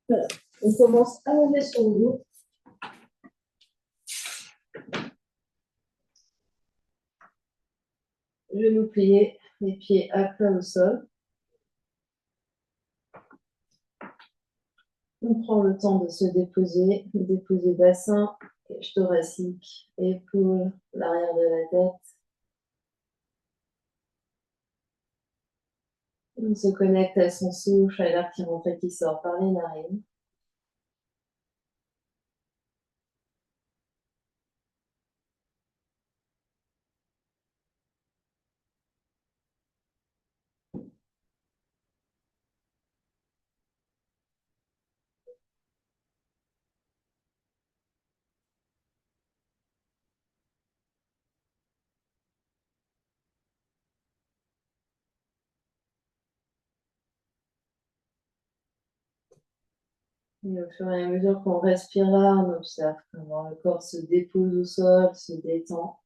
Voilà. On commence à lever sur le dos. Genoux pliés, les pieds à plat au sol. On prend le temps de se déposer bassin, cage thoracique, épaules, l'arrière de la tête. On se connecte à son souffle, à l'air qui rentre et qui sort par les narines. Et au fur et à mesure qu'on respire là, on observe comment le corps se dépose au sol, se détend.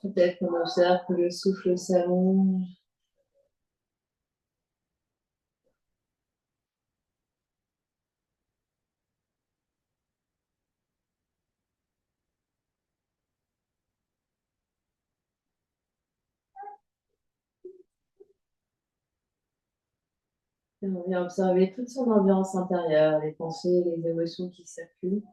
Peut-être qu'on observe que le souffle s'allonge. Et on vient observer toute son ambiance intérieure, les pensées, les émotions qui circulent.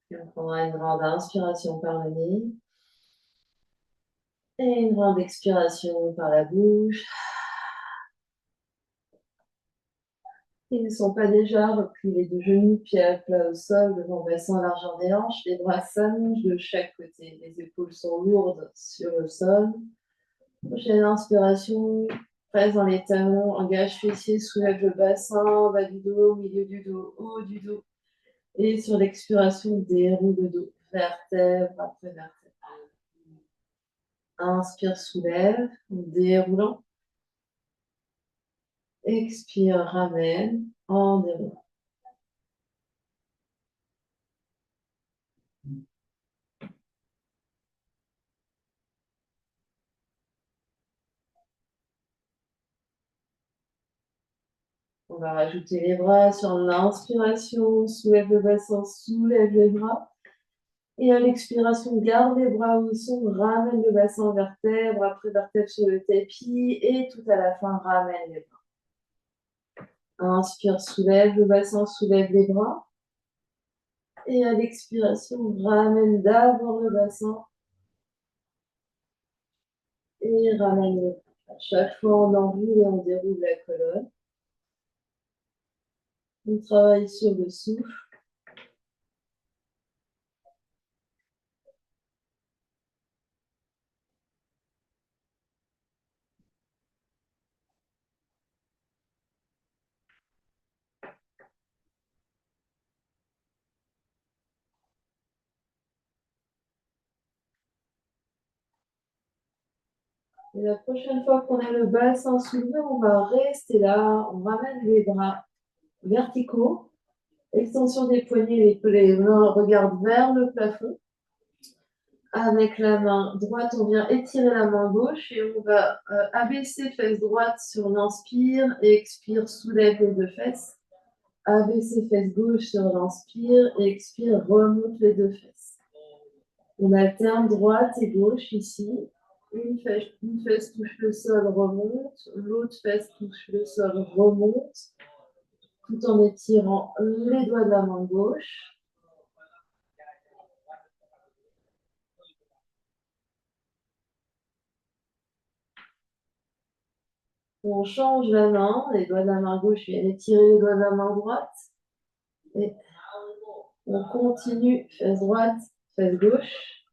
Puis on prendra une grande inspiration par le nez et une grande expiration par la bouche. Ils ne sont pas déjà repris les deux genoux, pieds à plat au sol, devant le bassin, largeur des hanches. Les bras s'allongent de chaque côté. Les épaules sont lourdes sur le sol. Prochaine inspiration, presse dans les talons, engage fessier, soulève le bassin, bas du dos, milieu du dos, haut du dos. Et sur l'expiration, déroule le dos, vertèbre après vertèbre. Inspire, soulève, déroulant. Expire, ramène, en déroulant. On va rajouter les bras sur l'inspiration, soulève le bassin, soulève les bras. Et à l'expiration, garde les bras où ils sont, ramène le bassin vertèbre après vertèbre sur le tapis et tout à la fin, ramène les bras. Inspire, soulève le bassin, soulève les bras. Et à l'expiration, ramène d'abord le bassin et ramène le bras. À chaque fois, on enroule et on déroule la colonne. On travaille sur le souffle. Et la prochaine fois qu'on a le bassin soulevé, on va rester là. On ramène les bras verticaux. Extension des poignets, les mains regardent vers le plafond. Avec la main droite, on vient étirer la main gauche et on va abaisser fesse droite sur l'inspire et expire, soulève les deux fesses. Abaisser fesse gauche sur l'inspire et expire, remonte les deux fesses. On alterne droite et gauche ici. Une fesse touche le sol, remonte. L'autre fesse touche le sol, remonte. Tout en étirant les doigts de la main gauche. On change la main, les doigts de la main gauche viennent étirer les doigts de la main droite. Et on continue, fesse droite, fesse gauche.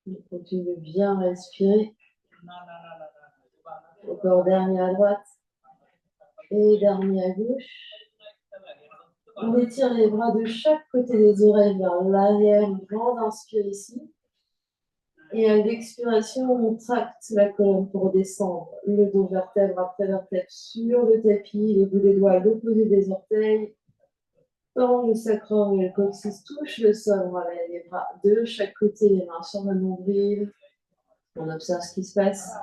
On continue de bien respirer. Encore dernier à droite et dernier à gauche. On étire les bras de chaque côté des oreilles vers l'arrière. Une grande inspire ici. Et à l'expiration, on tracte la colonne pour descendre le dos vertèbre après vertèbre sur le tapis. Les bouts des doigts à l'opposé des orteils. Quand le sacrum et le coccyx touchent le sol, on ramène les bras de chaque côté, les mains sur le nombril. On observe ce qui se passe.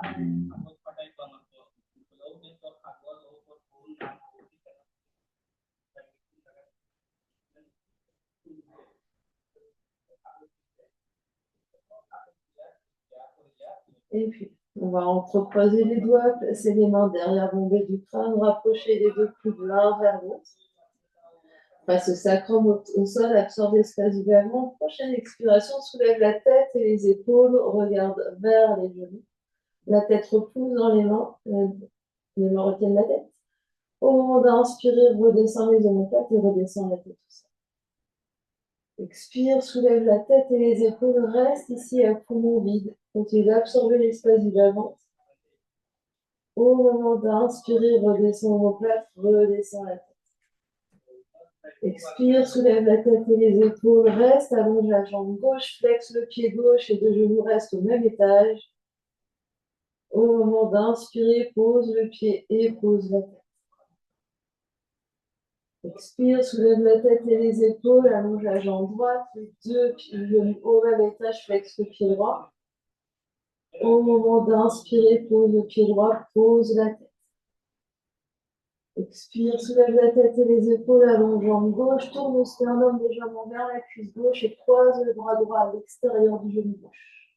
Et puis, on va entrecroiser les doigts, placer les mains derrière bombée du crâne, rapprocher les deux coudes l'un vers l'autre. Passe le sacrum au sol, absorbe l'espace du ballon. Prochaine expiration, soulève la tête et les épaules, regarde vers les genoux. La tête repousse dans les mains retiennent la tête. Au moment d'inspirer, redescend les omoplates et redescend la tête au sol. Expire, soulève la tête et les épaules, reste ici à poumon vide. Continue d'absorber l'espace du bas-ventre. Au moment d'inspirer, redescend l'omoplate, redescend la tête. Expire, soulève la tête et les épaules, reste, allonge la jambe gauche, flexe le pied gauche et deux genoux restent au même étage. Au moment d'inspirer, pose le pied et pose la tête. Expire, soulève la tête et les épaules, allonge la jambe droite, les deux genoux au même étage, flexe le pied droit. Au moment d'inspirer, pose le pied droit, pose la tête. Expire, soulève la tête et les épaules, allonge jambe gauche, tourne le sternum légèrement vers la cuisse gauche et croise le bras droit à l'extérieur du genou gauche.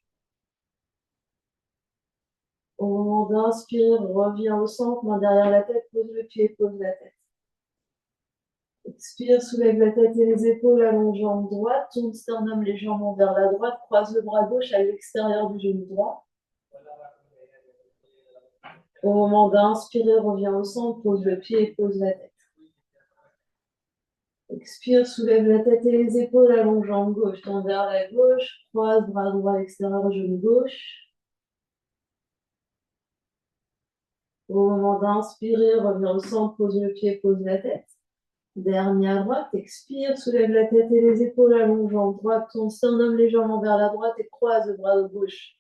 Au moment d'inspirer, reviens au centre, main derrière la tête, pose le pied, pose la tête. Expire, soulève la tête et les épaules, allonge jambe droite, tourne sternum légèrement vers la droite, croise le bras gauche à l'extérieur du genou droit. Au moment d'inspirer, reviens au centre, pose le pied et pose la tête. Expire, soulève la tête et les épaules, allonge jambe gauche, tend vers la gauche, croise bras droit à l'extérieur, genou gauche. Au moment d'inspirer, reviens au centre, pose le pied, pose la tête. Dernier à droite, expire, soulève la tête et les épaules, allonge jambe droite, ton sternum légèrement vers la droite et croise le bras gauche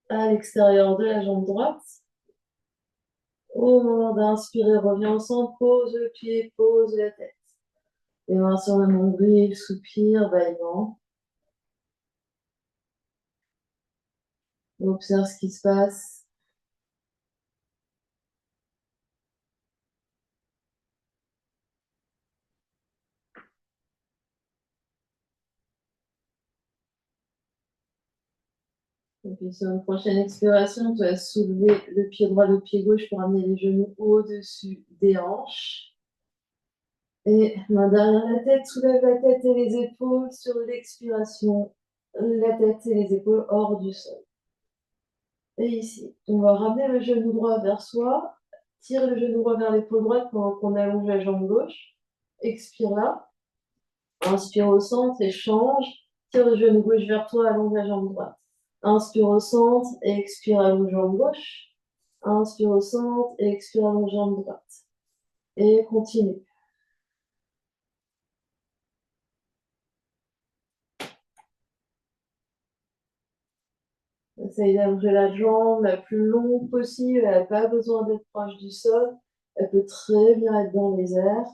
à l'extérieur de la jambe droite. Au moment d'inspirer, reviens au centre, pose le pied, pose la tête. Les mains sur le nombril, soupir, bâillement. On observe ce qui se passe. Et puis sur une prochaine expiration, tu vas soulever le pied droit, le pied gauche pour amener les genoux au-dessus des hanches. Et main derrière la tête, soulève la tête et les épaules sur l'expiration. La tête et les épaules hors du sol. Et ici, on va ramener le genou droit vers soi. Tire le genou droit vers l'épaule droite pendant qu'on allonge la jambe gauche. Expire là. Inspire au centre, échange. Tire le genou gauche vers toi, allonge la jambe droite. Inspire au centre et expire à la jambe gauche. Inspire au centre et expire à la jambe droite. Et continue. Essaye d'allonger la jambe la plus longue possible. Elle n'a pas besoin d'être proche du sol. Elle peut très bien être dans les airs.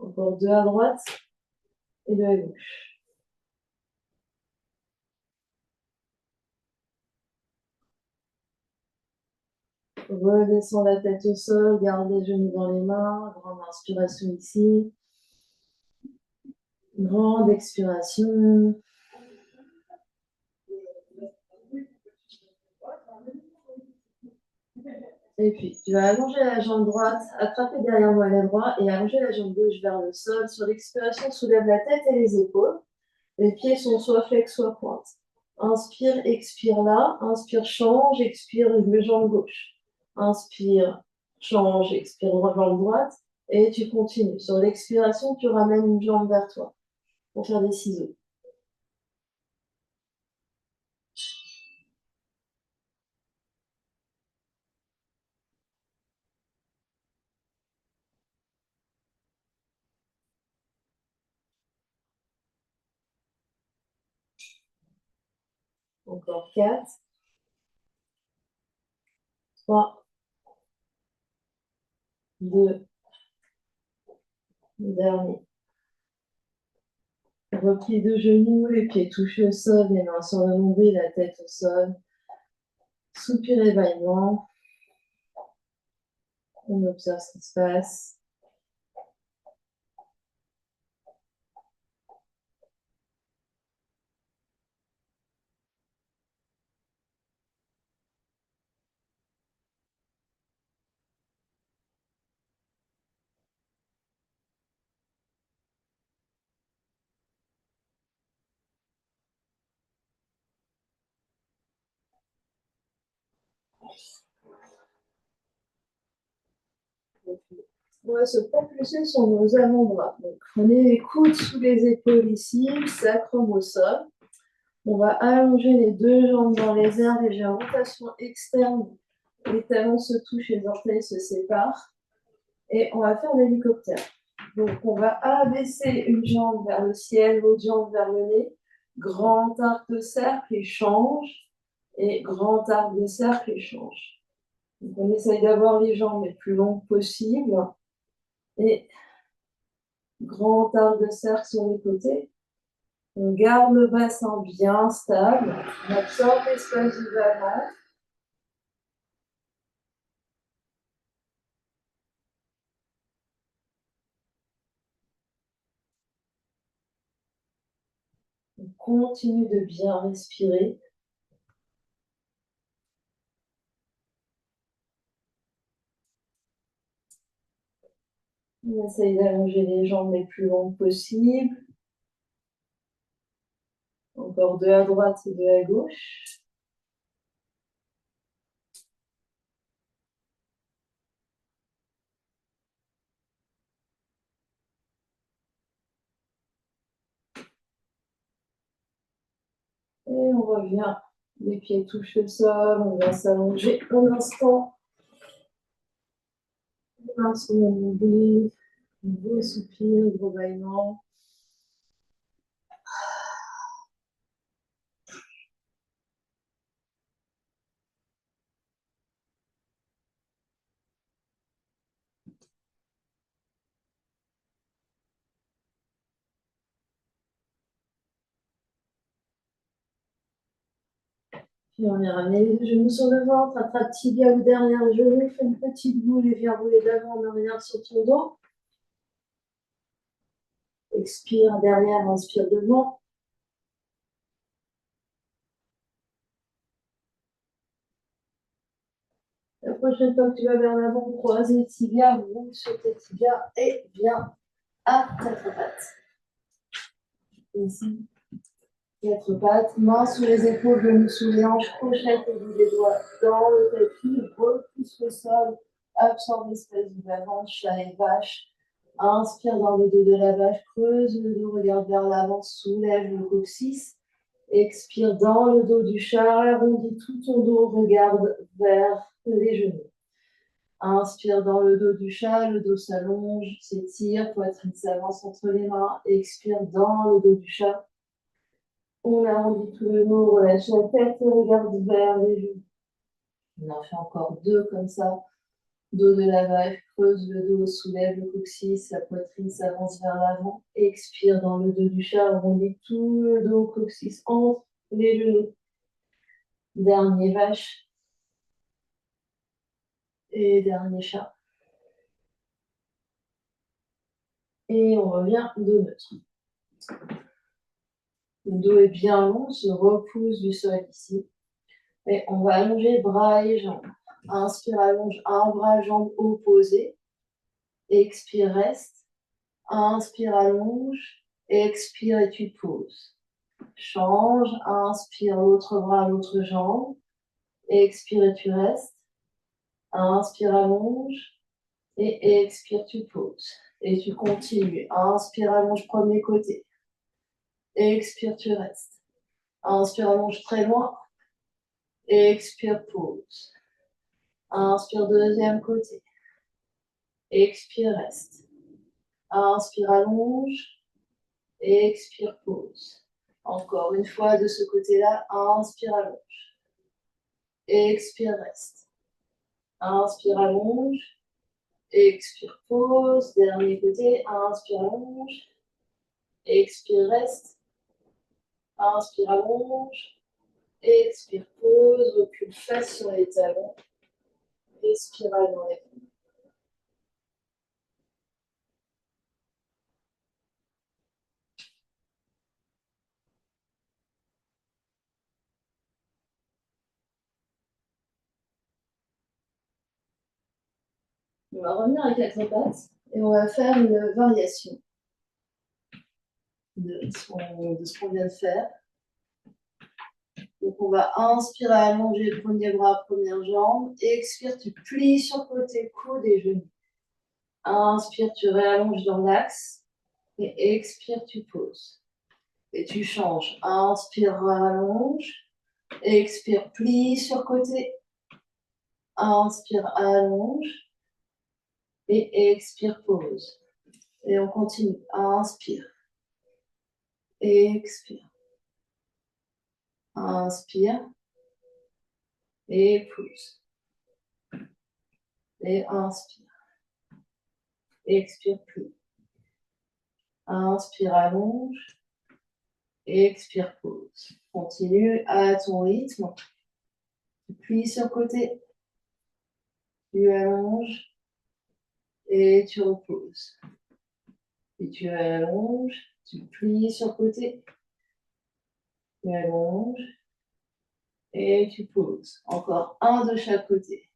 Encore deux à droite et deux à gauche. Redescends la tête au sol, garde les genoux dans les mains. Grande inspiration ici. Grande expiration. Et puis, tu vas allonger la jambe droite, attraper derrière moi les bras et allonger la jambe gauche vers le sol. Sur l'expiration, soulève la tête et les épaules. Les pieds sont soit flex, soit pointe. Inspire, expire là. Inspire, change, expire, le jambe gauche. Inspire, change, expire, jambe droite. Et tu continues. Sur l'expiration, tu ramènes une jambe vers toi pour faire des ciseaux. Encore 4, 3, 2, dernier. Repli de genoux, les pieds touchés au sol, les mains sur le nombril, la tête au sol. Soupir et bâillement. On observe ce qui se passe. On va se propulser sur nos avant-bras. Donc, prenez les coudes sous les épaules ici, sacrum au sol. On va allonger les deux jambes dans les airs, légère rotation externe. Les talons se touchent, les orteils se séparent. Et on va faire l'hélicoptère. Donc, on va abaisser une jambe vers le ciel, l'autre jambe vers le nez. Grand arc de cercle, échange. Et grand arc de cercle, échange. Donc, on essaye d'avoir les jambes les plus longues possibles. Et grand arc de cercle sur les côtés. On garde le bassin bien stable. On absorbe l'espace du bas-ventre. On continue de bien respirer. On essaye d'allonger les jambes les plus longues possibles. Encore deux à droite et deux à gauche. Et on revient. Les pieds touchent le sol. On vient s'allonger un instant. Les mains sur le nombril. Gros soupir, gros bâillement. Puis on vient ramener les genoux sur le ventre, attrape tibia ou derrière le genou, fais une petite boule et viens rouler d'avant en arrière sur ton dos. Expire derrière, inspire devant. La prochaine fois que tu vas vers l'avant, croise les tibias, roule sur tes tibias et viens à quatre pattes. Ici, quatre pattes, mains sous les épaules, genoux sous les hanches, crochette et bout des doigts dans le tapis, repousse le sol, absorbe l'espace du bas-ventre, chat et vache. Inspire dans le dos de la vache, creuse le dos, regarde vers l'avant, soulève le coccyx. Expire dans le dos du chat, arrondis tout ton dos, regarde vers les genoux. Inspire dans le dos du chat, le dos s'allonge, s'étire, poitrine s'avance entre les mains. Expire dans le dos du chat. On arrondit tout le dos, relâche la tête et regarde vers les genoux. On en fait encore deux comme ça. Dos de la vache, creuse le dos, soulève le coccyx, la poitrine s'avance vers l'avant. Expire dans le dos du chat, arrondis tout le dos, coccyx entre les genoux. Dernier vache. Et dernier chat. Et on revient dos neutre. Le dos est bien long, se repousse du sol ici. Et on va allonger bras et jambes. Inspire, allonge un bras, jambe opposée. Expire, reste. Inspire, allonge. Expire et tu poses. Change. Inspire, l'autre bras, l'autre jambe. Expire et tu restes. Inspire, allonge. Et expire, tu poses. Et tu continues. Inspire, allonge, premier côté. Expire, tu restes. Inspire, allonge très loin. Expire, pause. Inspire, deuxième côté. Expire, reste. Inspire, allonge. Expire, pause. Encore une fois de ce côté-là. Inspire, allonge. Expire, reste. Inspire, allonge. Expire, pause. Dernier côté. Inspire, allonge. Expire, reste. Inspire, allonge. Expire, pause. Recule face sur les talons. Expire, allonge. On va revenir à quatre pattes et on va faire une variation de ce qu'on vient de faire. Donc, on va inspirer, allonger le premier bras, première jambe. Expire, tu plies sur le côté, coude et genoux. Inspire, tu réallonges dans l'axe. Et expire, tu poses. Et tu changes. Inspire, rallonge. Expire, plie sur le côté. Inspire, allonge. Et expire, pose. Et on continue. Inspire. Expire. Inspire. Et pousse. Et inspire. Expire, plie. Inspire, allonge. Expire, pause. Continue à ton rythme. Tu plies sur le côté. Tu allonges. Et tu reposes. Puis tu allonges. Tu plies sur le côté. Tu allonges. Et tu poses. Encore un de chaque côté.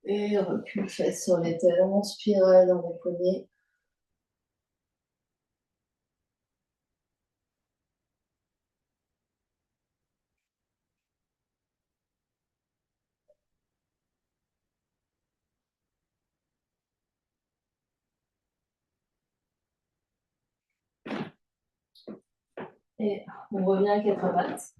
Et recule face sur les talons. Spirale dans les poignets. Et on revient à quatre pattes.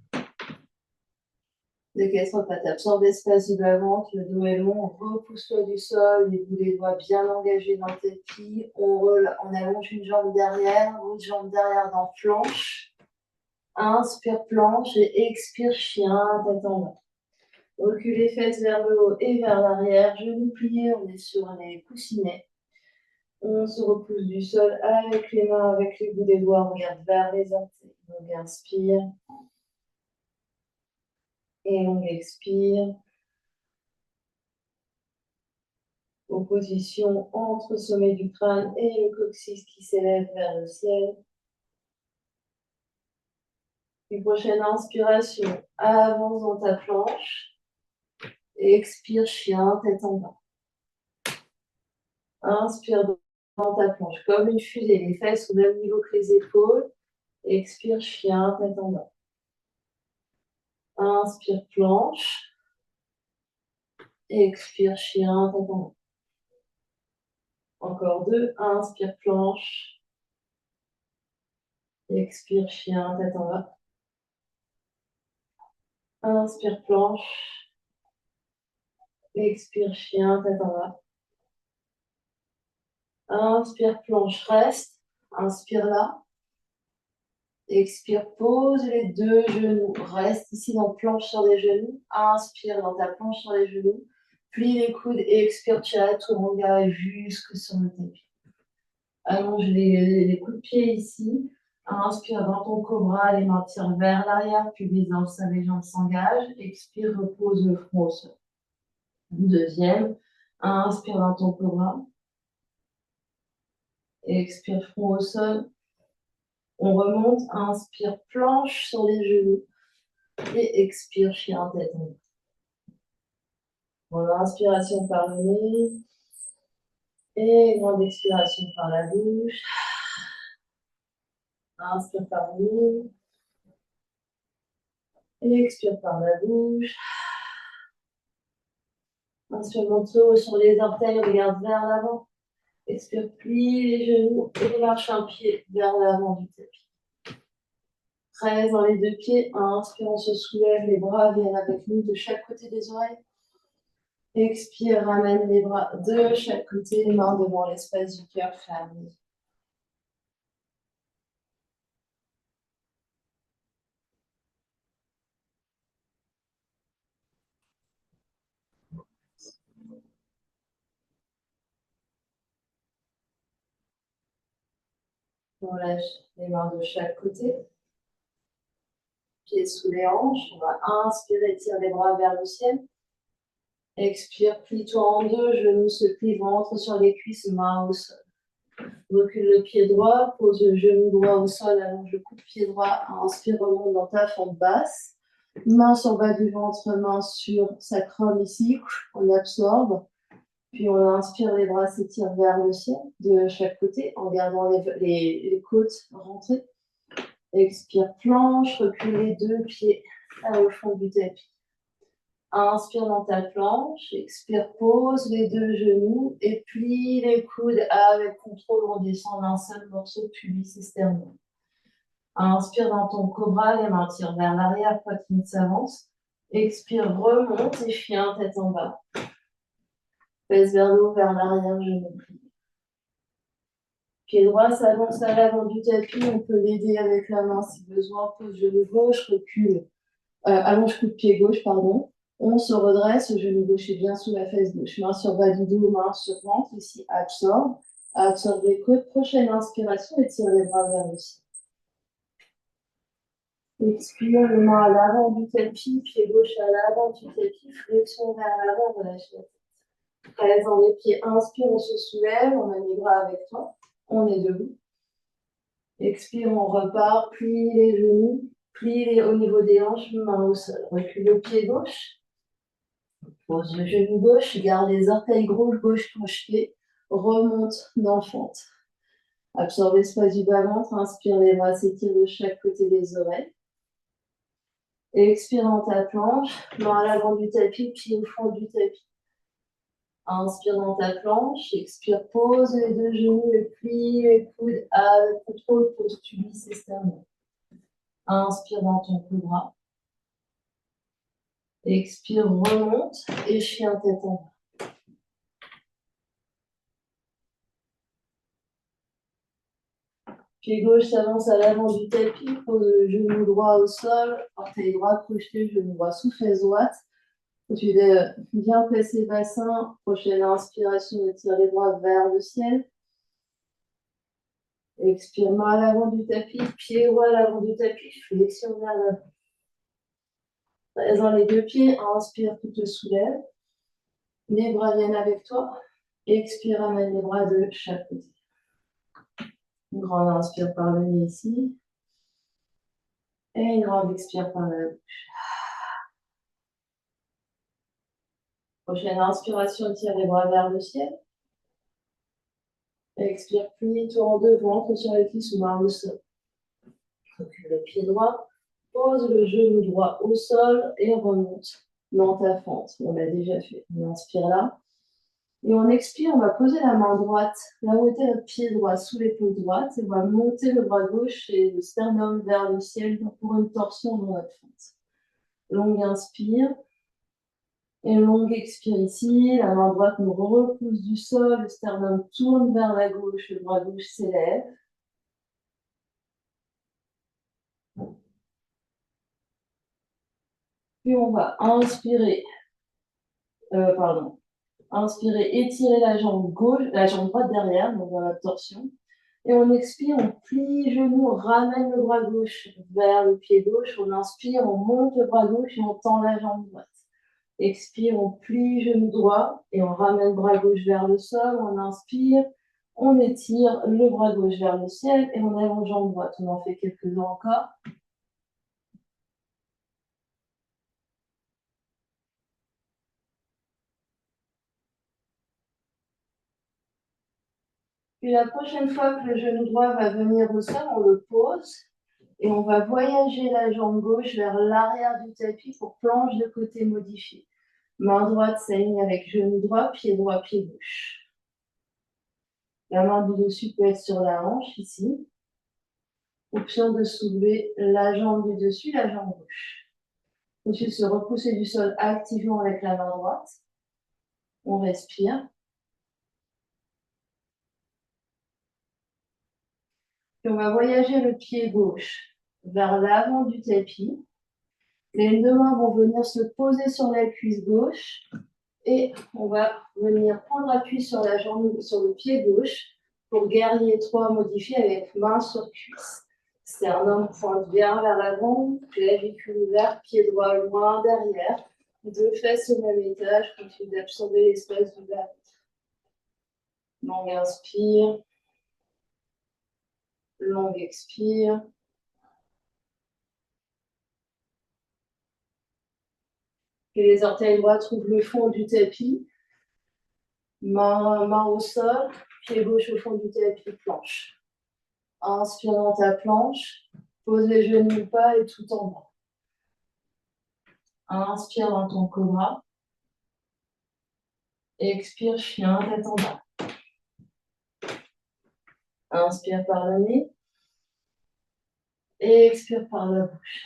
Les quatre pattes, absorbe l'espace du bas-ventre, le dos est long, repousse-toi du sol, les bouts des doigts bien engagés dans tes pieds, on allonge une jambe derrière, l'autre jambe derrière dans planche. Inspire planche et expire chien, tête en bas. Recule les fesses vers le haut et vers l'arrière, genoux pliés, on est sur les coussinets. On se repousse du sol avec les mains, avec les bouts des doigts, on regarde vers les orteils. Donc inspire. Et on expire. En position entre le sommet du crâne et le coccyx qui s'élève vers le ciel. Puis prochaine inspiration, avance dans ta planche. Expire, chien, tête en bas. Inspire dans ta planche, comme une fusée, les fesses au même niveau que les épaules. Expire, chien, tête en bas. Inspire, planche. Expire, chien, tête en bas. Encore deux. Inspire, planche. Expire, chien, tête en bas. Inspire, planche. Expire, chien, tête en bas. Inspire, planche, reste. Inspire là. Expire, pose les deux genoux. Reste ici dans planche sur les genoux. Inspire dans ta planche sur les genoux. Plie les coudes et expire, chaturanga jusque sur le tapis. Allonge les coups de pied ici. Inspire dans ton cobra, les mains tirent vers l'arrière, puis les jambes s'engagent. Expire, repose le front au sol. Deuxième. Inspire dans ton cobra. Expire, front au sol. On remonte. Inspire, planche sur les genoux. Et expire, chien tête en bas. Bon, inspiration par le nez. Et grande expiration par la bouche. Inspire par le nez. Et expire par la bouche. Inspire, manteau sur les orteils, regarde vers l'avant. Expire, plie les genoux et marche un pied vers l'avant du tapis. 13 dans les deux pieds. Inspire, on se soulève, les bras viennent avec nous de chaque côté des oreilles. Expire, ramène les bras de chaque côté, main devant l'espace du cœur fermé. On lâche les mains de chaque côté. Pieds sous les hanches. On va inspirer, tire les bras vers le ciel. Expire, plie-toi en deux, genoux se plient, ventre sur les cuisses, main au sol. Recule le pied droit, pose le genou droit au sol, allonge le coude pied droit, inspire, remonte dans ta fente basse. Main sur le bas du ventre, main sur sacrum ici, on absorbe. Puis on inspire, les bras s'étirent vers le ciel de chaque côté en gardant les côtes rentrées. Expire, planche, recule les deux pieds au fond du tapis. Inspire dans ta planche, expire, pose les deux genoux et plie les coudes avec contrôle, on descend d'un seul morceau, pubis et sternum. Inspire dans ton cobra, les mains tirent vers l'arrière, poitrine s'avance. Expire, remonte et chien, tête en bas. Pèse vers l'eau, vers l'arrière, genou plié. Pied droit s'avance à l'avant du tapis, on peut l'aider avec la main si besoin, pose genou gauche, recule, allonge coude pied gauche, pardon. On se redresse, genou gauche est bien sous la fesse gauche. Main sur bas du dos, main sur ventre. Ici, absorbe. Absorbe les côtes. Prochaine inspiration, étire les bras vers le ciel. Expire, les mains à l'avant du tapis, pied gauche à l'avant du tapis, flexion vers l'avant, relâche la tête. 13 dans les pieds, inspire, on se soulève, on a les bras avec toi. On est debout. Expire, on repart, plie les genoux, plie au niveau des hanches, main au sol. Recule le pied gauche. Pose le genou gauche, garde les orteils gauche crochetés, remonte dans fente. Absorbe l'espace du bas-ventre, inspire, les bras s'étirent de chaque côté des oreilles. Et expire dans ta planche, main à l'avant du tapis, pied au fond du tapis. Inspire dans ta planche, expire, pose les deux genoux et plie les coudes avec contrôle, pose pubis et sternum. Inspire dans ton cobra. Expire, remonte et chien tête en bas. Pied gauche s'avance à l'avant du tapis, pose le genou droit au sol, orteil droit projeté, genou droit sous fesse droite. Continue de bien placer le bassin. Prochaine inspiration, étire les bras vers le ciel. Expire, main à l'avant du tapis, pied droit à l'avant du tapis, flexion vers l'avant. Dans les deux pieds, inspire, tu te soulèves. Les bras viennent avec toi. Expire, amène les bras de chaque côté. Une grande inspire par le nez ici. Et une grande expire par la bouche. Prochaine inspiration, tire les bras vers le ciel. Expire, plie-toi en deux, ventre sur les cuisses ou main au sol. Recule le pied droit, pose le genou droit au sol et remonte dans ta fente. On l'a déjà fait. On inspire là. Et on expire, on va poser la main droite là où était notre pied droit, sous l'épaule droite. Et on va monter le bras gauche et le sternum vers le ciel pour une torsion dans notre fente. Longue inspire. Et longue expire ici. La main droite nous repousse du sol. Le sternum tourne vers la gauche. Le bras gauche s'élève. Puis on va inspirer. Inspirez, étirez la jambe gauche, la jambe droite derrière, donc dans la torsion. Et on expire, on plie les genoux, on ramène le bras gauche vers le pied gauche. On inspire, on monte le bras gauche et on tend la jambe droite. Expire, on plie genou droit et on ramène bras gauche vers le sol. On inspire, on étire le bras gauche vers le ciel et on allonge jambe droite. On en fait quelques-uns encore. Puis la prochaine fois que le genou droit va venir au sol, on le pose et on va voyager la jambe gauche vers l'arrière du tapis pour planche de côté modifiée. Main droite s'aligne avec genou droit, pied gauche. La main du dessus peut être sur la hanche ici. Option de soulever la jambe du dessus, la jambe gauche. Ensuite, se repousser du sol activement avec la main droite. On respire. Puis on va voyager le pied gauche vers l'avant du tapis. Les deux mains vont venir se poser sur la cuisse gauche et on va venir prendre appui sur la jambe, sur le pied gauche pour guerrier 3 modifié avec main sur cuisse. Sternum pointe bien vers l'avant, clavicule ouverte, pied droit loin derrière, deux fesses au même étage, continue d'absorber l'espace du bas. Longue inspire, longue expire. Et les orteils droits trouvent le fond du tapis. Main au sol, pied gauche au fond du tapis, planche. Inspire dans ta planche, pose les genoux pas et tout en bas. Inspire dans ton cobra. Expire, chien, tête en bas. Inspire par le nez. Et expire par la bouche.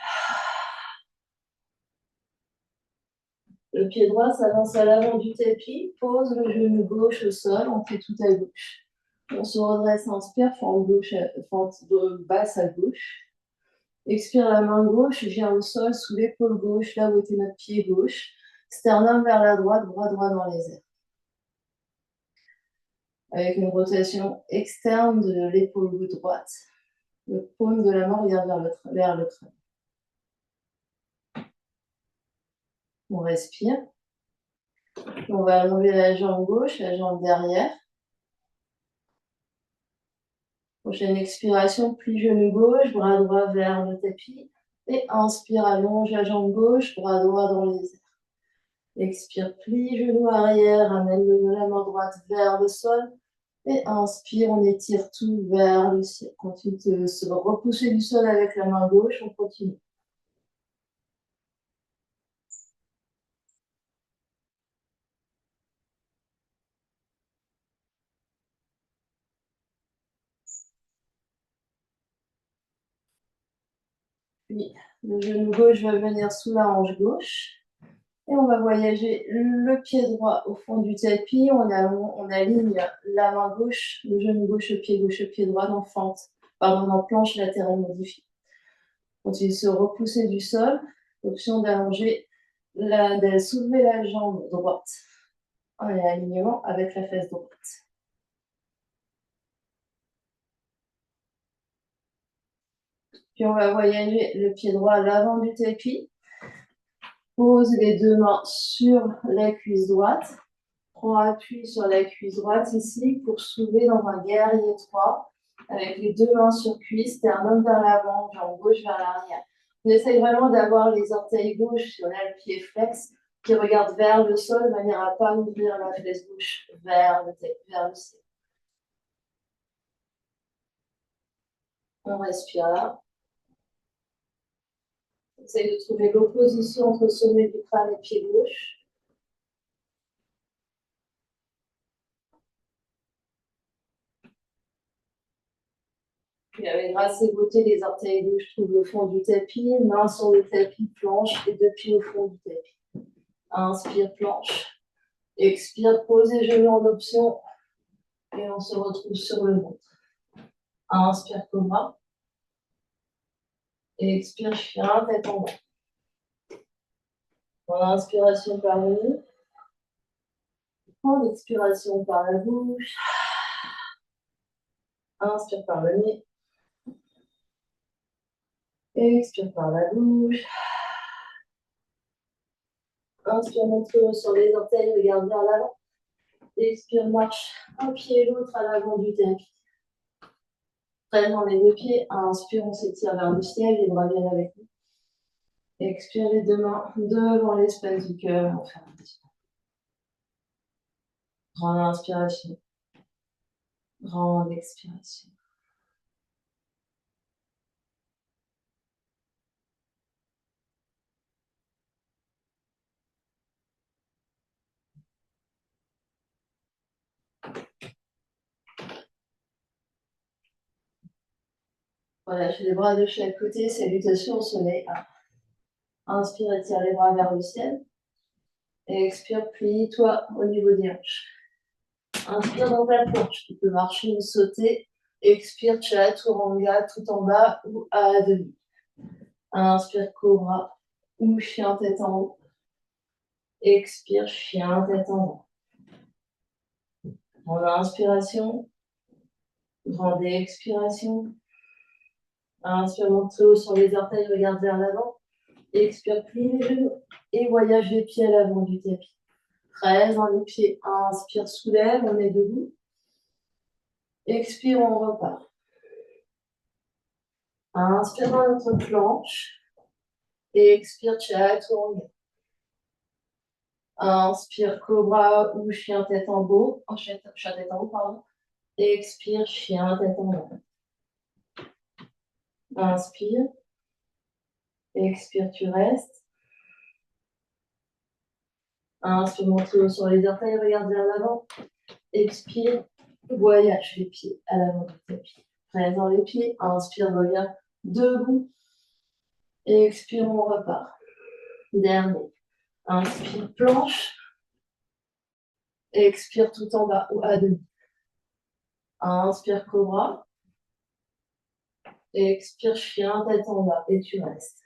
Le pied droit s'avance à l'avant du tapis, pose le genou gauche au sol, on fait tout à gauche. On se redresse, inspire, fente basse à gauche. Expire la main gauche, vient au sol sous l'épaule gauche, là où était notre pied gauche. Sternum vers la droite, bras droit dans les airs. Avec une rotation externe de l'épaule droite. Le paume de la main regarde vers le crâne. On respire. On va allonger la jambe gauche, la jambe derrière. Prochaine expiration, plie genou gauche, bras droit vers le tapis. Et inspire, allonge la jambe gauche, bras droit dans les airs. Expire, plie genou arrière, amène la main droite vers le sol. Et inspire, on étire tout vers le ciel. Continue de se repousser du sol avec la main gauche, on continue. Puis, le genou gauche va venir sous la hanche gauche. Et on va voyager le pied droit au fond du tapis. On aligne la main gauche, le genou gauche, le pied droit dans planche latérale modifiée. Continue de se repousser du sol. Option d'allonger, de soulever la jambe droite en alignement avec la fesse droite. Puis on va voyager le pied droit à l'avant du tapis. Pose les deux mains sur la cuisse droite. Prends appui sur la cuisse droite ici pour soulever dans un guerrier 3 avec les deux mains sur cuisse, sternum vers l'avant, jambe gauche vers l'arrière. On essaye vraiment d'avoir les orteils gauche, si on a le pied flex, qui regarde vers le sol, de manière à ne pas ouvrir la fesse gauche vers le ciel. On respire là. On essaye de trouver l'opposition entre le sommet du crâne et pied gauche. Puis avec grâce et beauté, les orteils gauche trouvent le fond du tapis, main sur le tapis, planche, et deux pieds au fond du tapis. Inspire, planche. Expire, pose les genoux en option, et on se retrouve sur le ventre. Inspire, cobra. Et expire, chien, tête en bas. Prends l'inspiration par le nez. Prends l'expiration par la bouche. Inspire par le nez. Expire par la bouche. Inspire, montre sur les orteils, regarde vers l'avant. Expire, marche un pied et l'autre à l'avant du tapis. Prenons les deux pieds. Inspire, on s'étire vers le ciel, les bras viennent avec nous. Expire les deux mains devant l'espace du cœur. On fait un petit peu. Grande inspiration. Grande expiration. Voilà, je fais les bras de chaque côté, salutation au soleil. Inspire, étire les bras vers le ciel. Et expire, plie-toi au niveau des hanches. Inspire dans ta planche. Tu peux marcher ou sauter. Expire, chaturanga tout en bas ou à demi. Inspire, cobra ou chien tête en haut. Expire, chien tête en bas. Grande inspiration. Grande expiration. Inspire, monte très haut sur les orteils, regarde vers l'avant. Expire, plie les genoux et voyage les pieds à l'avant du tapis. 13 dans les pieds. Inspire, soulève, on est debout. Expire, on repart. Inspire dans notre planche. Et expire, chaturanga. Inspire, cobra ou chien tête en haut. Chien tête en haut, pardon. Et expire, chien tête en bas. Inspire. Expire, tu restes. Inspire, monte haut sur les orteils, regarde vers l'avant. Expire, voyage les pieds à l'avant du tapis. Reste dans les pieds. Inspire, reviens debout. Et expire, on repart. Dernier. Inspire, planche. Expire tout en bas ou à demi. Inspire, cobra. Expire, chien, tête en bas. Et tu restes.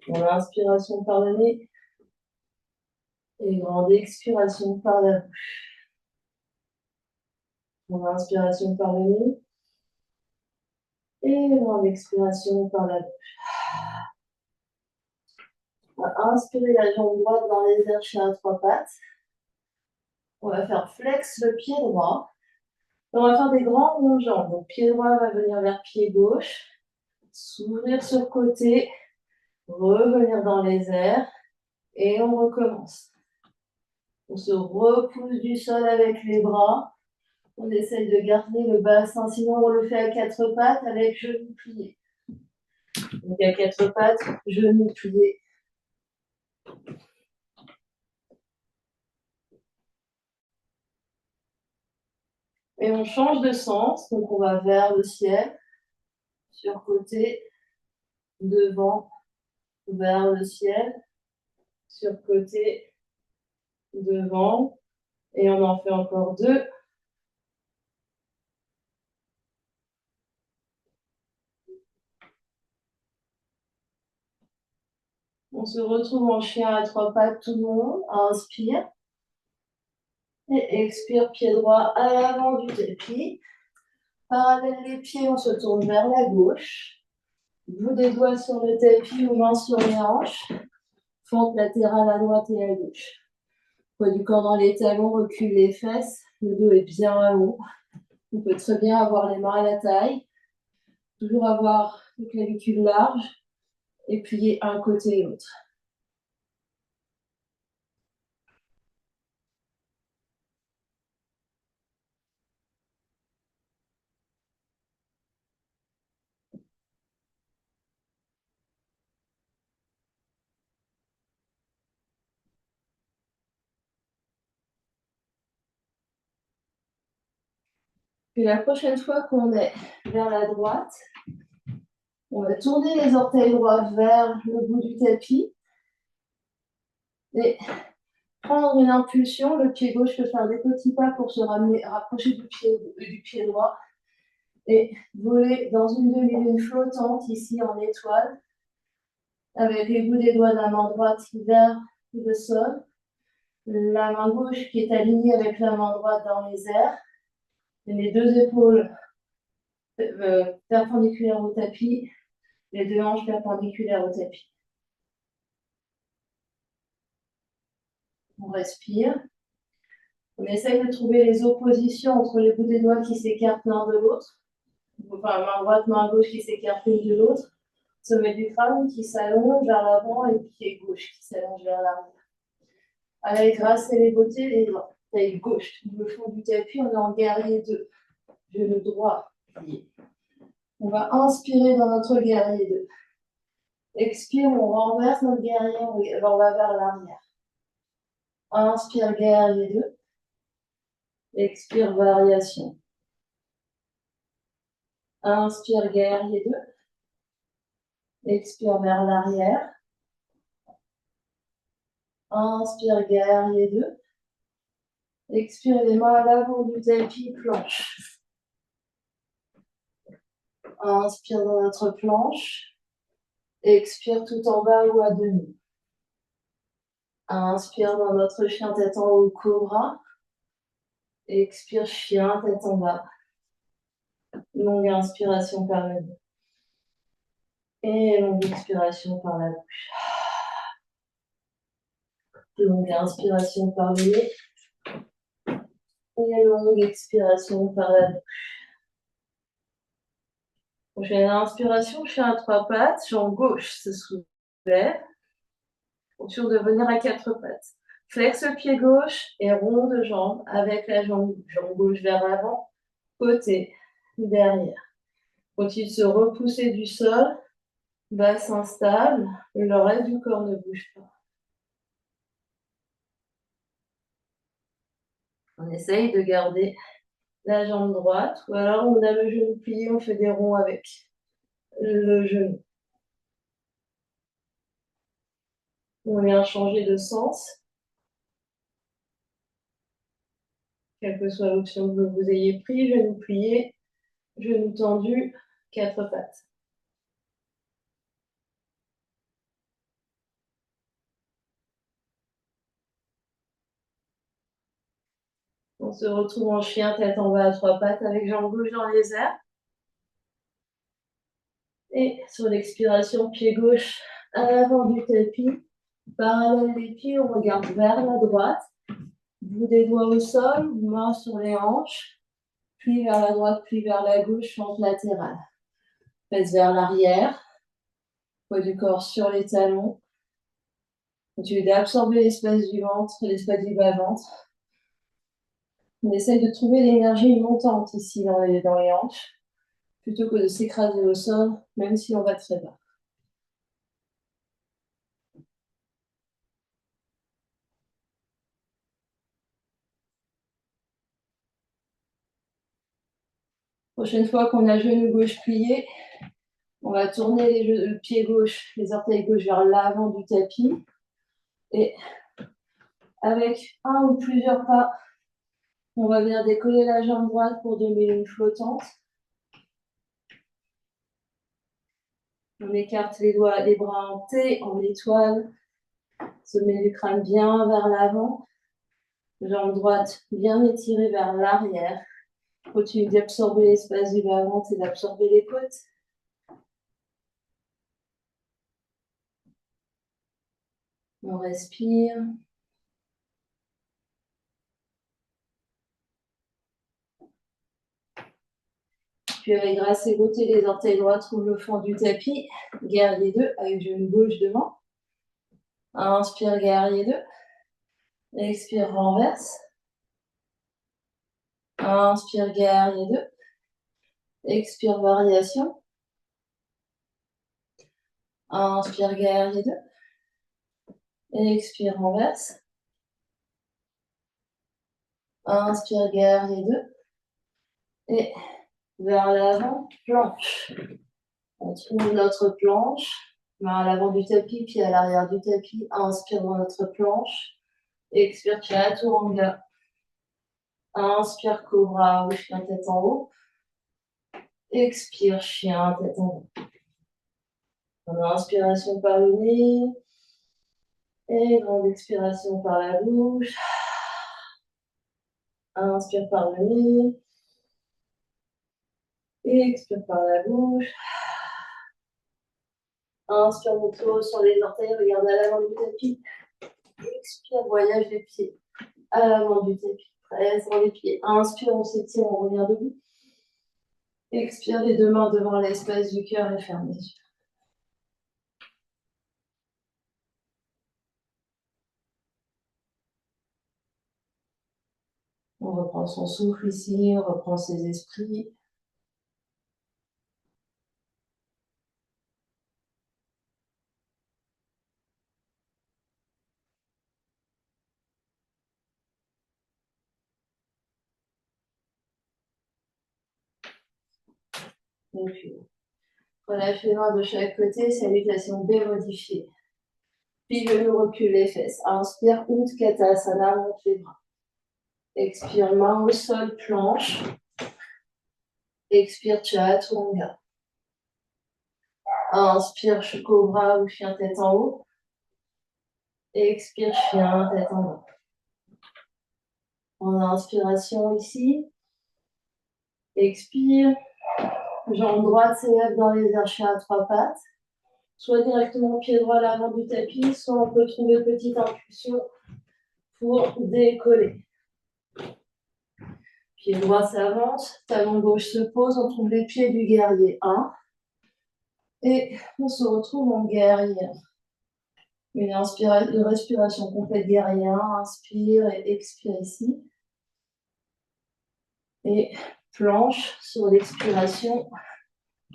Grande inspiration par le nez. Et grande expiration par la bouche. Grande inspiration par le nez. Et grande expiration par la bouche. On va inspirer la jambe droite dans les airs, chien à trois pattes. On va faire flex le pied droit. On va faire des grands ronds de jambes. Donc, pied droit va venir vers pied gauche. S'ouvrir sur le côté. Revenir dans les airs. Et on recommence. On se repousse du sol avec les bras. On essaye de garder le bassin. Sinon, on le fait à quatre pattes avec genoux pliés. Donc, à quatre pattes, genoux pliés. Et on change de sens. Donc, on va vers le ciel. Sur côté. Devant. Vers le ciel. Sur côté. Devant. Et on en fait encore deux. On se retrouve en chien à trois pattes, tout le monde. Inspire. Et expire, pied droit à l'avant du tapis. Parallèle les pieds, on se tourne vers la gauche. Bout des doigts sur le tapis ou mains sur les hanches. Fente latérale à droite et à gauche. Poids du corps dans les talons, recule les fesses. Le dos est bien à haut. On peut très bien avoir les mains à la taille. Toujours avoir les clavicules larges. Et plier un côté et l'autre. Puis la prochaine fois qu'on est vers la droite, on va tourner les orteils droits vers le bout du tapis et prendre une impulsion. Le pied gauche peut faire des petits pas pour se rapprocher du pied droit et voler dans une demi-lune flottante ici en étoile avec les bouts des doigts de la main droite vers le sol, la main gauche qui est alignée avec la main droite dans les airs et les deux épaules perpendiculaires au tapis, les deux hanches perpendiculaires au tapis. On respire. On essaye de trouver les oppositions entre les bouts des doigts qui s'écartent l'un de l'autre. Enfin, main droite, main gauche qui s'écartent l'une de l'autre. Sommet du crâne qui s'allonge vers l'avant et pied gauche qui s'allonge vers l'arrière. Allez, grâce à les beautés, les orteils gauche. Le fond du tapis, on est en guerrier 2. Genou droit, pied. On va inspirer dans notre guerrier 2. Expire, on renverse notre guerrier, on va vers l'arrière. Inspire, guerrier 2. Expire, variation. Inspire, guerrier 2. Expire vers l'arrière. Inspire, guerrier 2. Expire les mains à l'avant du tapis, planche. Inspire dans notre planche. Expire tout en bas ou à demi. Inspire dans notre chien tête en haut, cobra. Expire, chien, tête en bas. Longue inspiration par le nez. Et longue expiration par la bouche. Longue inspiration par le nez. Et longue expiration par la bouche. Prochaine inspiration, chien à 3 pattes. Jambe gauche se soulève. Pour devenir à 4 pattes. Flexe le pied gauche et rond de jambe avec la jambe gauche vers l'avant, côté, derrière. Continue de se repousser du sol, bassin stable, le reste du corps ne bouge pas. On essaye de garder la jambe droite, ou alors on a le genou plié, on fait des ronds avec le genou. On vient changer de sens. Quelle que soit l'option que vous ayez pris, genou plié, genou tendu, 4 pattes. On se retrouve en chien, tête en bas à 3 pattes avec jambe gauche dans les airs. Et sur l'expiration, pied gauche à l'avant du tapis. Parallèle des pieds, on regarde vers la droite. Bout des doigts au sol, main sur les hanches. Puis vers la droite, puis vers la gauche, fente latérale. Fesse vers l'arrière. Poids du corps sur les talons. Continue d'absorber l'espace du ventre, l'espace du bas-ventre. On essaye de trouver l'énergie montante ici dans les hanches, plutôt que de s'écraser au sol, même si on va très bas. Prochaine fois qu'on a genou gauche plié, on va tourner le pied gauche, les orteils gauche vers l'avant du tapis. Et avec un ou plusieurs pas, on va venir décoller la jambe droite pour demi-lune flottante. On écarte les doigts, les bras en T, en étoile. Sommet du crâne bien vers l'avant. Jambe droite bien étirée vers l'arrière. Continue d'absorber l'espace du bas-ventre et d'absorber les côtes. On respire. Puis avec grâce et beauté, les orteils droits trouvent le fond du tapis. Guerrier 2 avec genou gauche devant. Inspire, guerrier 2. Expire, renverse. Inspire, guerrier 2. Expire, variation. Inspire, guerrier 2. Expire, renverse. Inspire, guerrier 2. Et vers l'avant, planche. On trouve notre planche. Main à l'avant du tapis, pied à l'arrière du tapis. Inspire dans notre planche. Expire, chaturanga. Inspire, cobra ou chien tête en haut. Expire, chien tête en haut. On a inspiration par le nez. Et grande expiration par la bouche. Inspire par le nez. Et expire par la bouche. Inspire, montre sur les orteils, regarde à l'avant du tapis. Expire, voyage les pieds à l'avant du tapis. Presse dans les pieds. Inspire, on s'étire, on revient debout. Expire, les deux mains devant l'espace du cœur et ferme les yeux. On reprend son souffle ici, on reprend ses esprits. Et puis, relâche les mains de chaque côté, salutation B modifiée. Puis genou, recule les fesses. Inspire, Utkatasana, monte les bras. Expire, main au sol, planche. Expire, Chaturanga. Inspire, cobra ou chien tête en haut. Expire, chien tête en bas. En inspiration ici. Expire. Jambe droite s'élève dans les airs, chien à trois pattes. Soit directement pied droit à l'avant du tapis, soit on peut trouver petite impulsion pour décoller. Pied droit s'avance, talon gauche se pose, on trouve les pieds du guerrier 1. Et on se retrouve en guerrier 1. Une respiration complète guerrier 1, inspire et expire ici. Et planche sur l'expiration,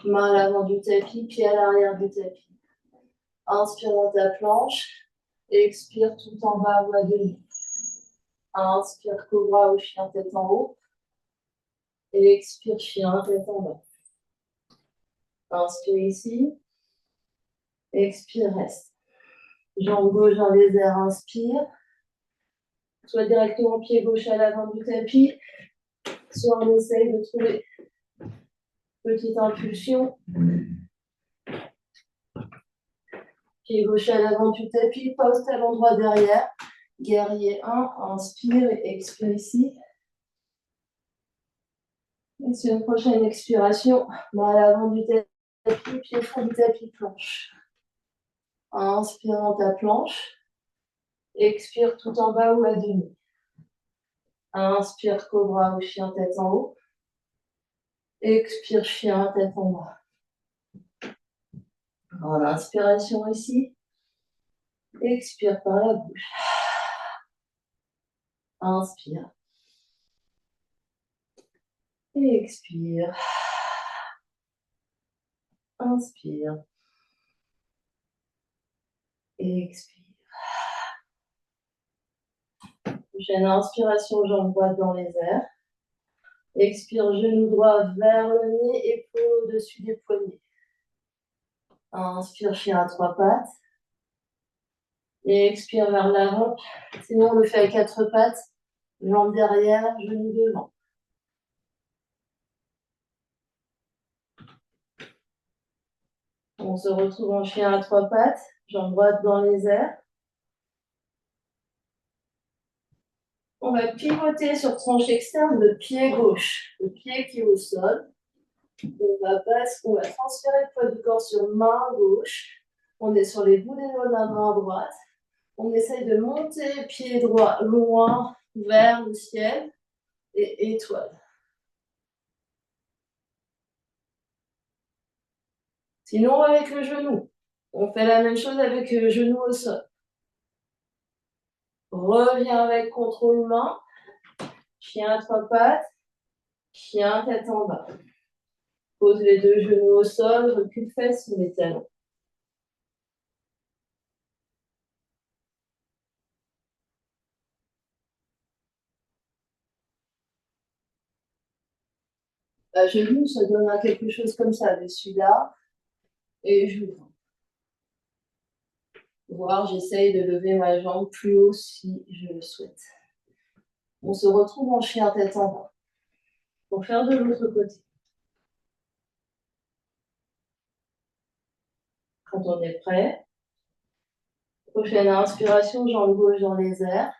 main à l'avant du tapis, pied à l'arrière du tapis. Inspire dans ta planche, expire tout en bas ou à demi. Inspire cobra ou chien tête en haut. Et expire chien tête en bas. Inspire ici. Expire, reste. Jambe gauche dans les airs, inspire. Soit directement pied gauche à l'avant du tapis, soit on essaye de trouver petite impulsion. Pied gauche à l'avant du tapis, pose talon droit derrière. Guerrier 1, inspire et expire ici. Et sur une prochaine expiration, main à l'avant du tapis, pied fond du tapis, planche. Inspire dans ta planche. Expire tout en bas ou à demi. Inspire cobra ou chien tête en haut. Expire chien tête en bas. En inspiration ici. Expire par la bouche. Inspire. Et expire. Inspire. Et expire. Prochaine inspiration, jambe droite dans les airs. Expire, genou droit vers le nez, épaule au-dessus des poignets. Inspire, chien à trois pattes. Et expire vers l'avant. Sinon, on le fait à quatre pattes. Jambe derrière, genou devant. On se retrouve en chien à trois pattes. Jambe droite dans les airs. On va pivoter sur tranche externe de pied gauche. Le pied qui est au sol. On va transférer le poids du corps sur main gauche. On est sur les bouts des doigts de la main droite. On essaye de monter pied droit loin vers le ciel et étoile. Sinon, avec le genou, on fait la même chose avec le genou au sol. Reviens avec contrôle main. Chien à trois pattes. Chien tête en bas. Pose les deux genoux au sol, recule fesses sous les talons. À genoux, ça donne à quelque chose comme ça, dessus-là. Et j'ouvre. Voir, j'essaye de lever ma jambe plus haut si je le souhaite. On se retrouve en chien tête en bas. Pour faire de l'autre côté. Quand on est prêt, prochaine inspiration, jambe gauche dans les airs.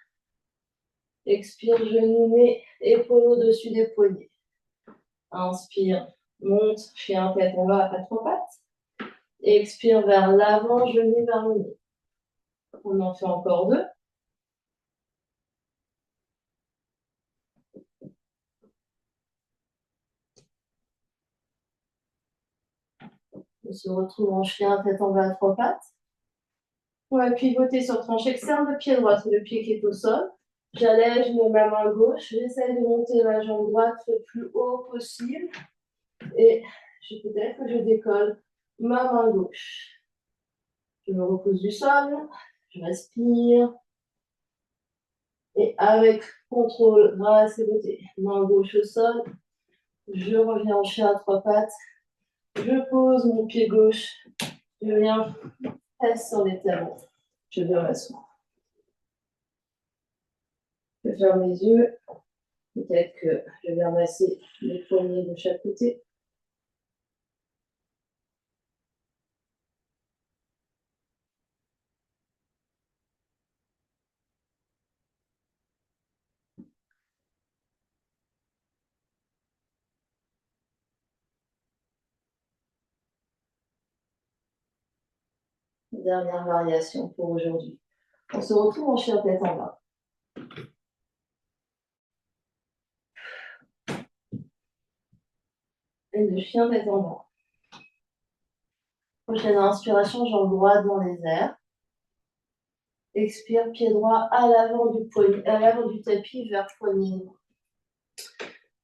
Expire, genou, nez, épaule au-dessus des poignets. Inspire, monte, chien tête en bas à quatre pattes. Expire vers l'avant, genou vers le nez. On en fait encore deux. On se retrouve en chien, tête en bas à trois pattes. On va pivoter sur tranche externe de pied droit, c'est le pied qui est au sol. J'allège ma main gauche, j'essaie de monter la jambe droite le plus haut possible. Et peut-être que je décolle ma main gauche. Je me repose du sol, je respire. Et avec contrôle, grâce et beauté, main gauche au sol, je reviens en chien à trois pattes. Je pose mon pied gauche, je viens fesse sur les talons. Je viens m'asseoir. Je ferme les yeux. Peut-être que je viens masser les poignets de chaque côté. Dernière variation pour aujourd'hui. On se retrouve en chien tête en bas. Et le chien tête en bas. Prochaine inspiration, jambe droite dans les airs. Expire, pied droit à l'avant du poignet, à l'avant du tapis vers poignet.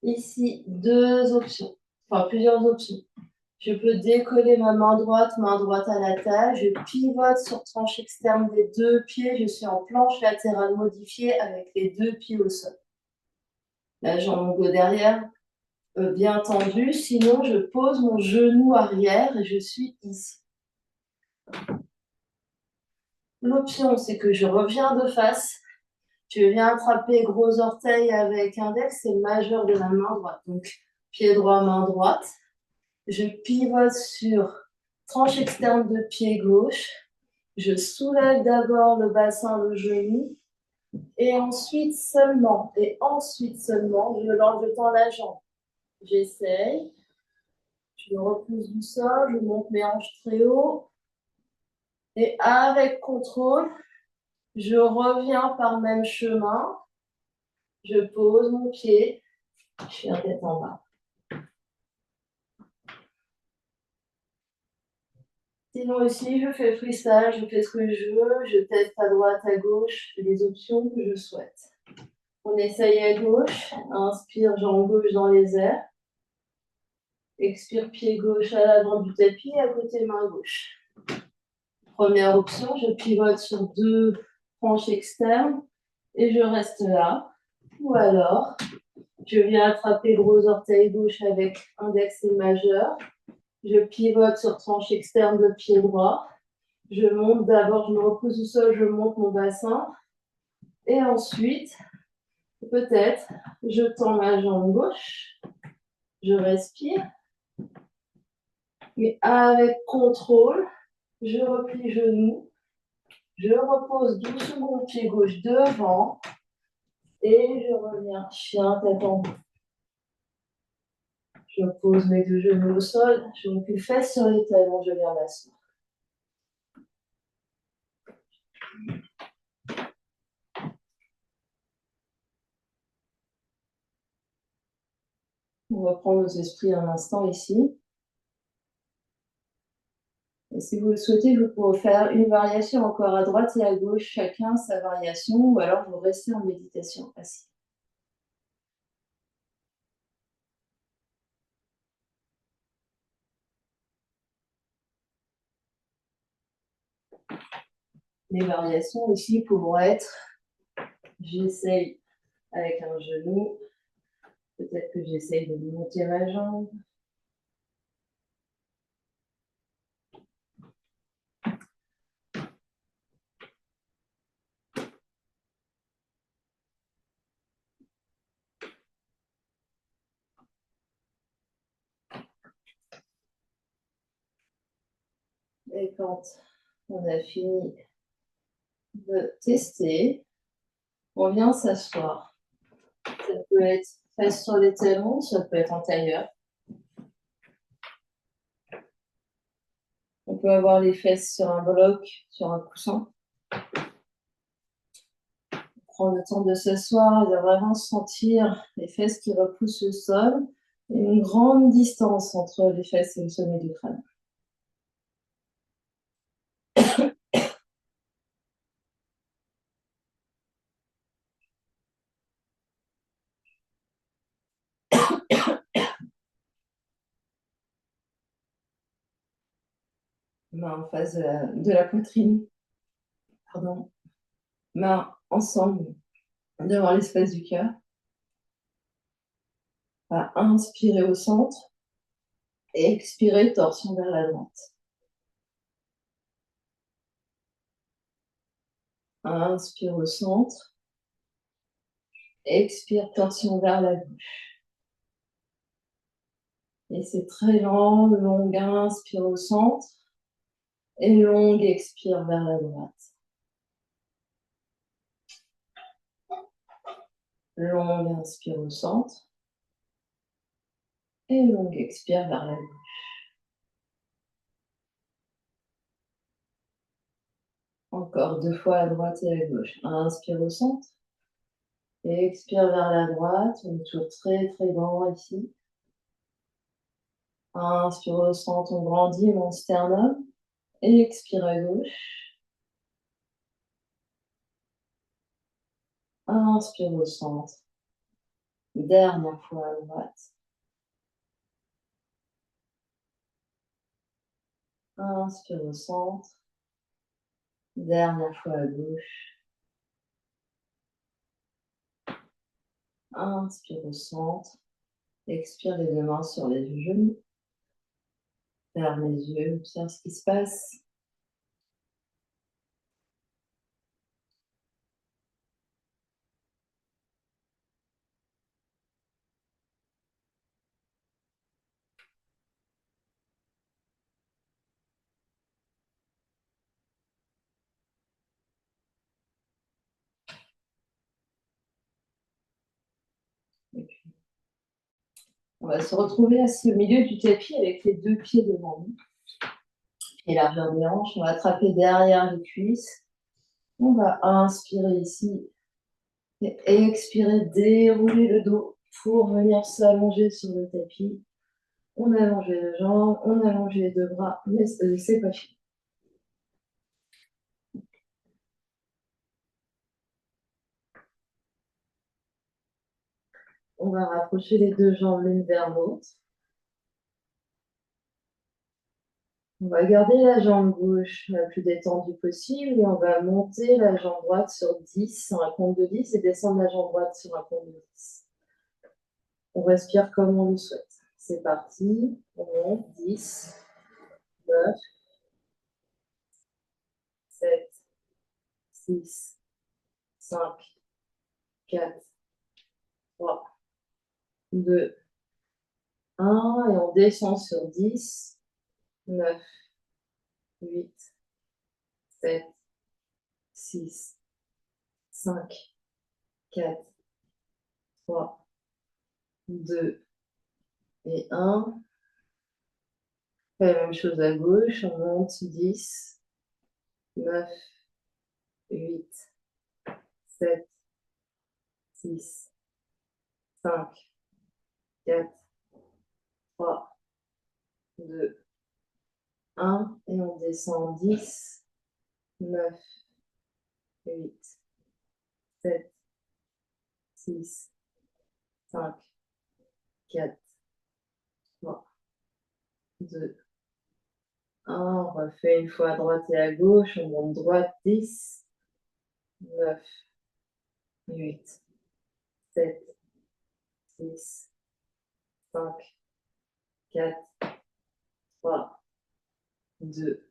Ici, deux options, enfin plusieurs options. Je peux décoller ma main droite à la taille. Je pivote sur tranche externe des deux pieds. Je suis en planche latérale modifiée avec les deux pieds au sol. La jambe derrière bien tendue. Sinon, je pose mon genou arrière et je suis ici. L'option, c'est que je reviens de face. Je viens attraper gros orteil avec index et majeur de la main droite. Donc, pied droit, main droite. Je pivote sur tranche externe de pied gauche. Je soulève d'abord le bassin, le genou. Et ensuite seulement, je lance, je tends la jambe. J'essaye. Je me repousse du sol, je monte mes hanches très haut. Et avec contrôle, je reviens par le même chemin. Je pose mon pied. Je suis en tête en bas. Sinon ici, je fais freestyle, je fais ce que je veux, je teste à droite, à gauche, les options que je souhaite. On essaye à gauche, inspire, jambe gauche dans les airs. Expire, pied gauche à l'avant du tapis, à côté main gauche. Première option, je pivote sur deux tranches externes et je reste là. Ou alors, je viens attraper gros orteil gauche avec index et majeur. Je pivote sur tranche externe de pied droit. Je monte d'abord, je me repose du sol, je monte mon bassin. Et ensuite, peut-être, je tends ma jambe gauche. Je respire. Mais avec contrôle, je replie genou. Je repose doucement mon pied gauche devant. Et je reviens chien tête en bas. Je pose mes deux genoux au sol. Je recule fesse sur les talons. Je viens m'asseoir. On va prendre nos esprits un instant ici. Et si vous le souhaitez, vous pouvez faire une variation encore à droite et à gauche, chacun sa variation, ou alors vous restez en méditation assis. Les variations ici pourront être, j'essaye avec un genou, peut-être que j'essaye de monter ma jambe. Et quand on a fini de tester, on vient s'asseoir. Ça peut être fesses sur les talons, ça peut être en tailleur. On peut avoir les fesses sur un bloc, sur un coussin. Prendre le temps de s'asseoir et de vraiment sentir les fesses qui repoussent le sol et une grande distance entre les fesses et le sommet du crâne. Main en face de la poitrine. Pardon. Mains ensemble devant l'espace du cœur. On va inspirer au centre et expirer, torsion vers la droite. Inspire au centre. Expire, torsion vers la gauche. Et c'est très lent, longue inspire au centre et longue expire vers la droite. Longue inspire au centre et longue expire vers la gauche. Encore 2 fois à droite et à gauche. Inspire au centre et expire vers la droite. On est toujours très très grand ici. Inspire au centre, on grandit mon sternum et expire à gauche. Inspire au centre. Dernière fois à droite. Inspire au centre. Dernière fois à gauche. Inspire au centre. Expire les 2 mains sur les genoux. Ferme les yeux, observe ce qui se passe. Et puis, on va se retrouver assis au milieu du tapis avec les 2 pieds devant nous. Et largeur des hanches, on va attraper derrière les cuisses. On va inspirer ici et expirer, dérouler le dos pour venir s'allonger sur le tapis. On allonge les jambes, on allonge les 2 bras, mais c'est pas fini. On va rapprocher les 2 jambes l'une vers l'autre. On va garder la jambe gauche la plus détendue possible et on va monter la jambe droite sur 10, sur un compte de 10 et descendre la jambe droite sur un compte de 10. On respire comme on le souhaite. C'est parti. On monte. 10, 9, 7, 6, 5, 4, 3, 2, 1. Et on descend sur 10, 9, 8, 7, 6, 5, 4, 3, 2 et 1. La même chose à gauche, on monte 10, 9, 8, 7, 6, 5, 4, 3, 2, 1. Et on descend 10, 9, 8, 7, 6, 5, 4, 3, 2, 1. On refait une fois à droite et à gauche. On monte droite 10, 9, 8, 7, 6, 5, 4, 3, 2,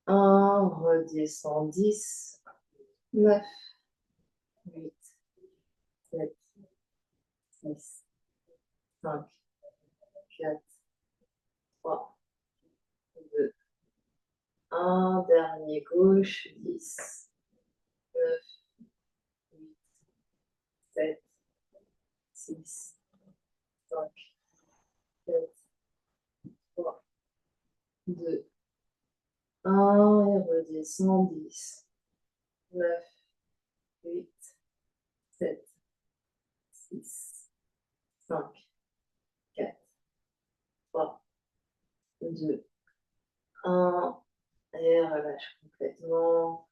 1. Redescend 10, 9, 8, 7, 6, 5, 4, 3, 2, 1. Dernier gauche, 10, 9, 8, 7, 6, 5, 4, 3, 2, 1. Et redescend 10, 9, 8, 7, 6, 5, 4, 3, 2, 1. Et relâche complètement.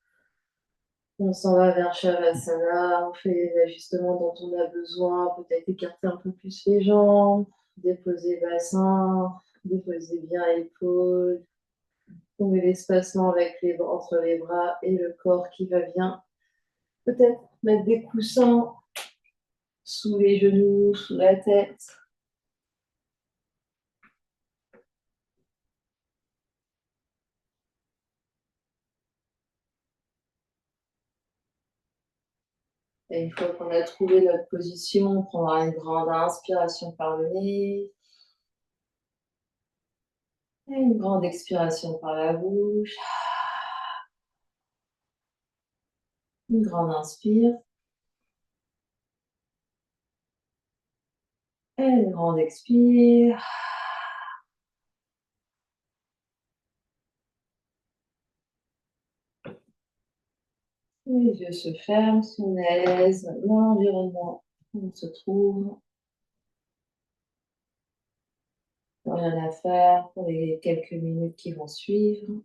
On s'en va vers Shavasana, on fait les ajustements dont on a besoin, peut-être écarter un peu plus les jambes, déposer bassin, déposer bien épaules, trouver l'espacement avec entre les bras et le corps qui va bien. Peut-être mettre des coussins sous les genoux, sous la tête. Et une fois qu'on a trouvé notre position, on prendra une grande inspiration par le nez et une grande expiration par la bouche. Une grande inspire et une grande expire. Les yeux se ferment, on est à l'aise dans l'environnement où on se trouve. Rien à faire pour les quelques minutes qui vont suivre.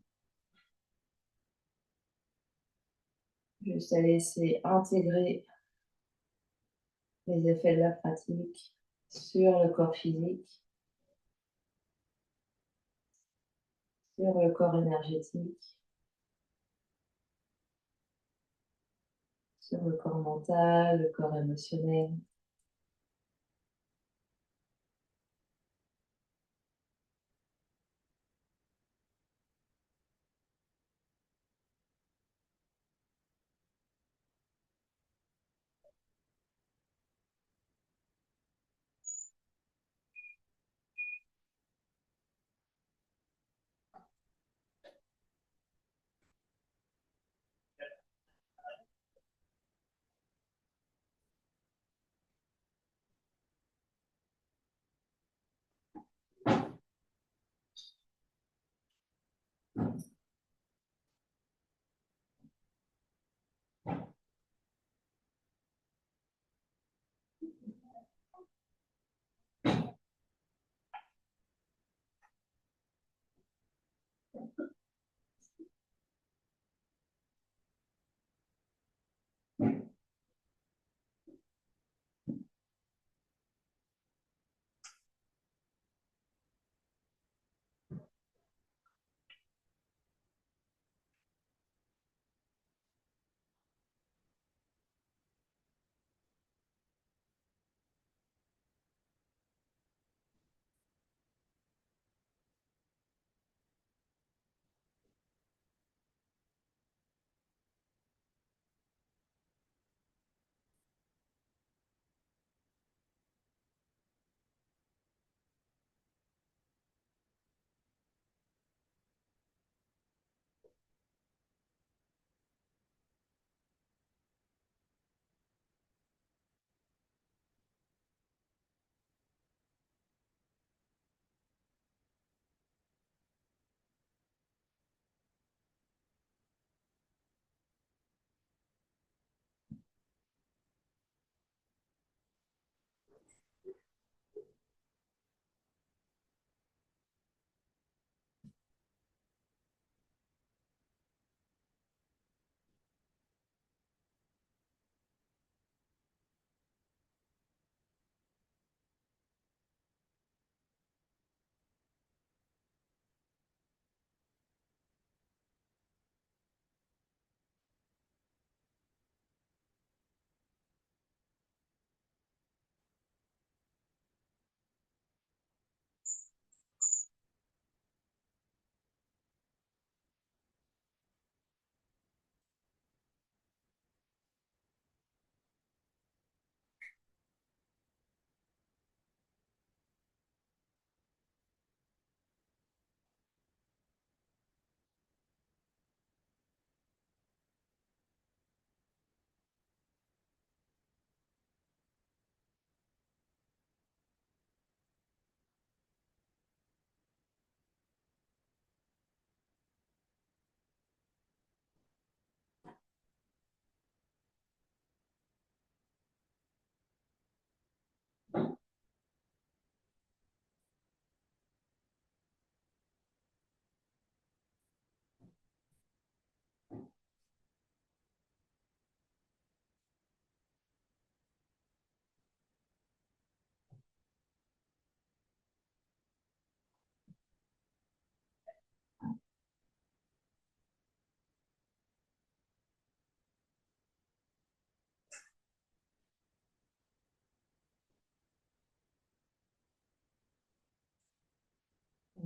Juste à laisser intégrer les effets de la pratique sur le corps physique, sur le corps énergétique, sur le corps mental, le corps émotionnel.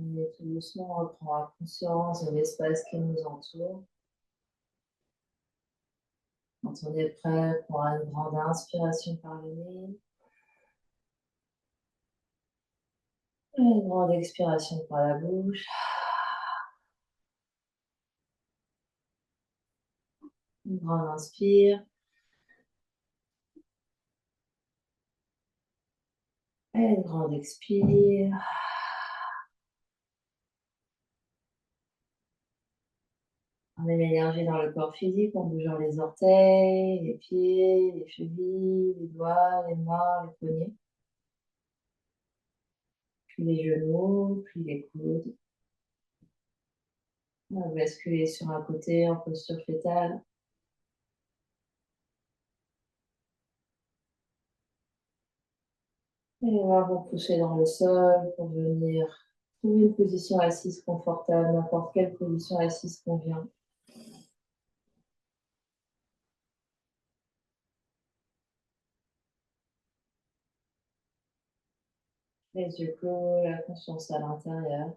Et tout doucement, on reprend conscience de l'espace qui nous entoure. Quand on est prêt pour une grande inspiration par le nez. Et une grande expiration par la bouche. Une grande inspire. Et une grande expire. On met l'énergie dans le corps physique en bougeant les orteils, les pieds, les chevilles, les doigts, les mains, les poignets. Puis les genoux, puis les coudes. On va basculer sur un côté en posture fétale. Et les mains vont pousser dans le sol pour venir trouver une position assise confortable, n'importe quelle position assise convient. Les yeux clos, la conscience à l'intérieur.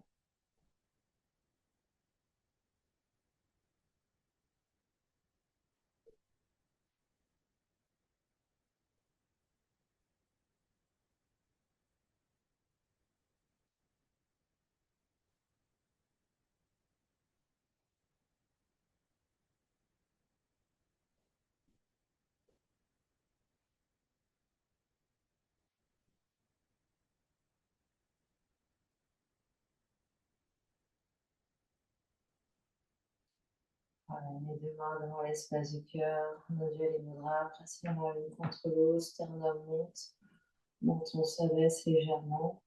Voilà, les deux mains devant l'espace du cœur, nos yeux les bras, pression l'une contre l'autre, sternum monte, menton s'abaisse légèrement.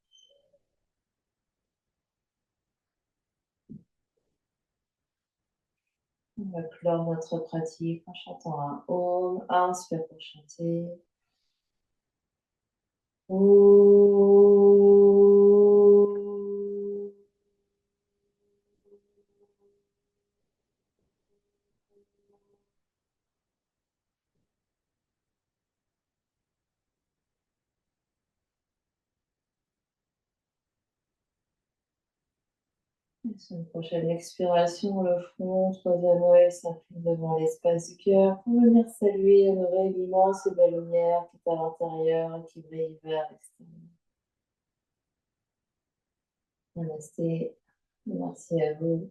On va clore notre pratique en chantant un Om. Inspire pour chanter. Om. Sur une prochaine expiration, le front, troisième œil s'incline devant l'espace du cœur pour venir saluer et honorer l'immense et belle lumière qui est à l'intérieur et qui brille vers l'extérieur. Namasté, merci à vous.